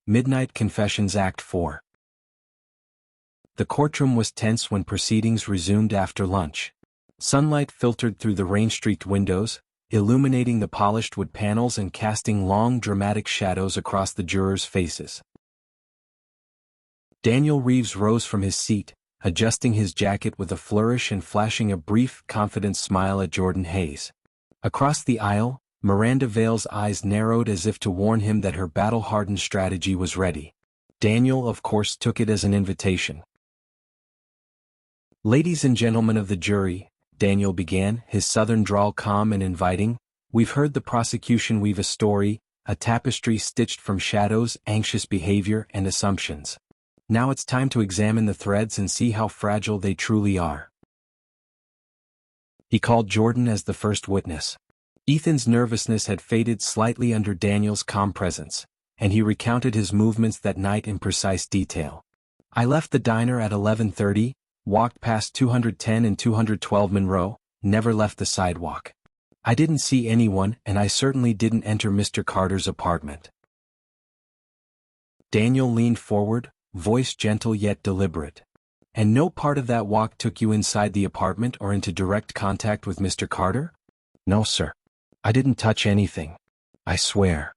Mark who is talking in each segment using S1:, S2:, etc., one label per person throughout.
S1: Midnight Confessions Act 4. The courtroom was tense when proceedings resumed after lunch. Sunlight filtered through the rain-streaked windows, illuminating the polished wood panels and casting long, dramatic shadows across the jurors' faces. Daniel Reeves rose from his seat, adjusting his jacket with a flourish and flashing a brief, confident smile at Jordan Hayes. Across the aisle, Miranda Vale's eyes narrowed as if to warn him that her battle-hardened strategy was ready. Daniel, of course, took it as an invitation. "Ladies and gentlemen of the jury," Daniel began, his southern drawl calm and inviting, "we've heard the prosecution weave a story, a tapestry stitched from shadows, anxious behavior, and assumptions. Now it's time to examine the threads and see how fragile they truly are." He called Jordan as the first witness. Ethan's nervousness had faded slightly under Daniel's calm presence, and he recounted his movements that night in precise detail. "I left the diner at 11:30, walked past 210 and 212 Monroe, never left the sidewalk. I didn't see anyone, and I certainly didn't enter Mr. Carter's apartment." Daniel leaned forward, voice gentle yet deliberate. "And no part of that walk took you inside the apartment or into direct contact with Mr. Carter?" "No, sir. I didn't touch anything. I swear."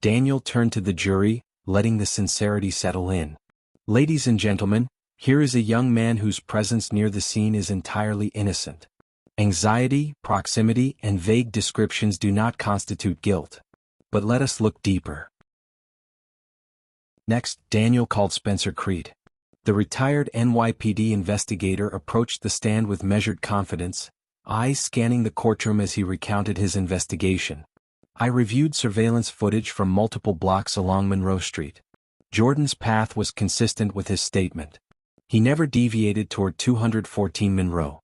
S1: Daniel turned to the jury, letting the sincerity settle in. "Ladies and gentlemen, here is a young man whose presence near the scene is entirely innocent. Anxiety, proximity, and vague descriptions do not constitute guilt. But let us look deeper." Next, Daniel called Spencer Creed. The retired NYPD investigator approached the stand with measured confidence, eyes scanning the courtroom as he recounted his investigation. "I reviewed surveillance footage from multiple blocks along Monroe Street. Jordan's path was consistent with his statement. He never deviated toward 214 Monroe.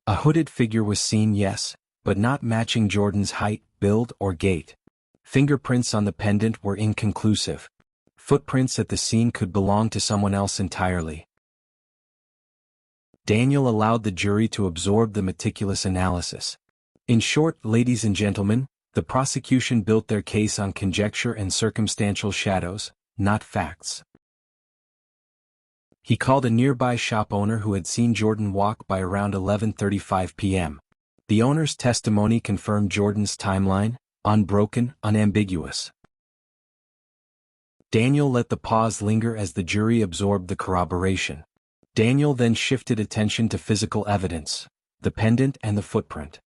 S1: A hooded figure was seen, yes, but not matching Jordan's height, build, or gait. Fingerprints on the pendant were inconclusive. Footprints at the scene could belong to someone else entirely." Daniel allowed the jury to absorb the meticulous analysis. "In short, ladies and gentlemen, the prosecution built their case on conjecture and circumstantial shadows, not facts." He called a nearby shop owner who had seen Jordan walk by around 11:35 p.m. The owner's testimony confirmed Jordan's timeline, unbroken, unambiguous. Daniel let the pause linger as the jury absorbed the corroboration. Daniel then shifted attention to physical evidence, the pendant and the footprint.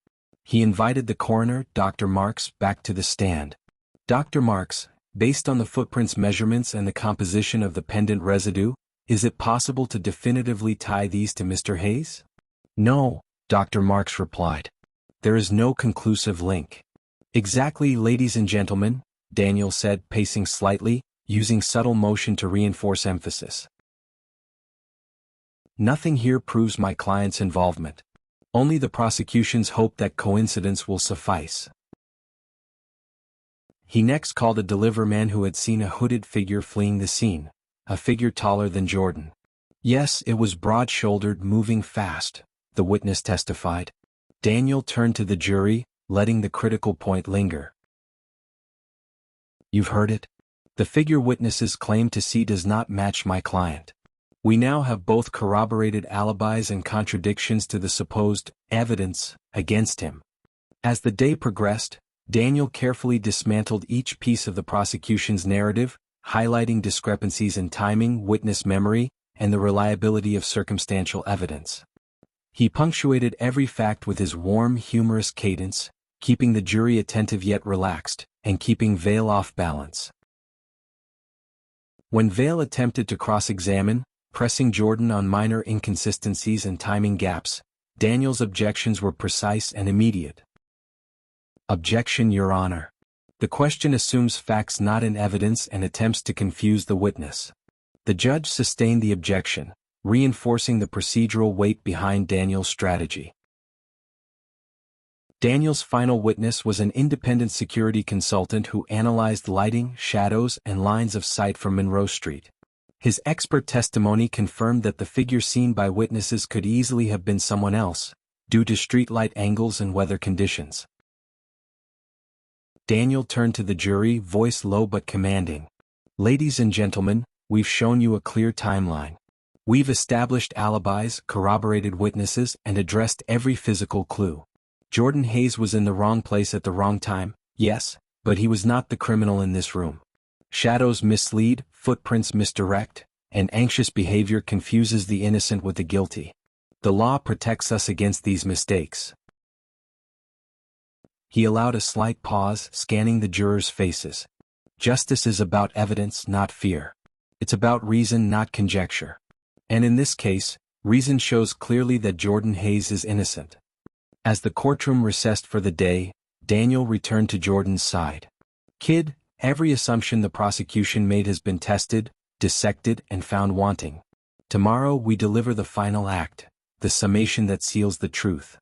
S1: He invited the coroner, Dr. Marks, back to the stand. "Dr. Marks, based on the footprint's measurements and the composition of the pendant residue, is it possible to definitively tie these to Mr. Hayes?" "No," Dr. Marks replied. "There is no conclusive link." "Exactly, ladies and gentlemen," Daniel said, pacing slightly, using subtle motion to reinforce emphasis. "Nothing here proves my client's involvement. Only the prosecution's hope that coincidence will suffice." He next called a delivery man who had seen a hooded figure fleeing the scene, a figure taller than Jordan. "Yes, it was broad-shouldered, moving fast," the witness testified. Daniel turned to the jury, letting the critical point linger. "You've heard it? The figure witnesses claim to see does not match my client. We now have both corroborated alibis and contradictions to the supposed evidence against him." As the day progressed, Daniel carefully dismantled each piece of the prosecution's narrative, highlighting discrepancies in timing, witness memory, and the reliability of circumstantial evidence. He punctuated every fact with his warm, humorous cadence, keeping the jury attentive yet relaxed, and keeping Vale off balance. When Vale attempted to cross-examine, pressing Jordan on minor inconsistencies and timing gaps, Daniel's objections were precise and immediate. "Objection, Your Honor. The question assumes facts not in evidence and attempts to confuse the witness." The judge sustained the objection, reinforcing the procedural weight behind Daniel's strategy. Daniel's final witness was an independent security consultant who analyzed lighting, shadows, and lines of sight from Monroe Street. His expert testimony confirmed that the figure seen by witnesses could easily have been someone else, due to streetlight angles and weather conditions. Daniel turned to the jury, voice low but commanding. Ladies and gentlemen, we've shown you a clear timeline. We've established alibis, corroborated witnesses, and addressed every physical clue. Jordan Hayes was in the wrong place at the wrong time, yes, but he was not the criminal in this room. Shadows mislead, footprints misdirect, and anxious behavior confuses the innocent with the guilty. The law protects us against these mistakes. He allowed a slight pause, scanning the jurors' faces. Justice is about evidence, not fear. It's about reason, not conjecture. And in this case, reason shows clearly that Jordan Hayes is innocent. As the courtroom recessed for the day, Daniel returned to Jordan's side. "Kid, every assumption the prosecution made has been tested, dissected, and found wanting. Tomorrow we deliver the final act, the summation that seals the truth."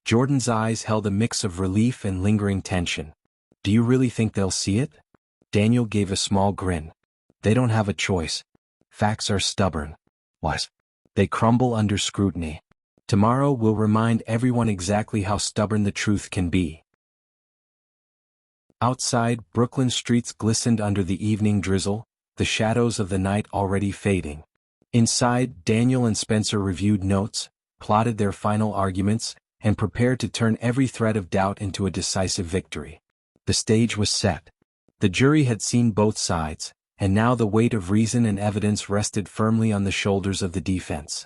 S1: Jordan's eyes held a mix of relief and lingering tension. "Do you really think they'll see it?" Daniel gave a small grin. "They don't have a choice. Facts are stubborn. What? They crumble under scrutiny. Tomorrow we'll remind everyone exactly how stubborn the truth can be." Outside, Brooklyn streets glistened under the evening drizzle, the shadows of the night already fading. Inside, Daniel and Spencer reviewed notes, plotted their final arguments, and prepared to turn every thread of doubt into a decisive victory. The stage was set. The jury had seen both sides, and now the weight of reason and evidence rested firmly on the shoulders of the defense.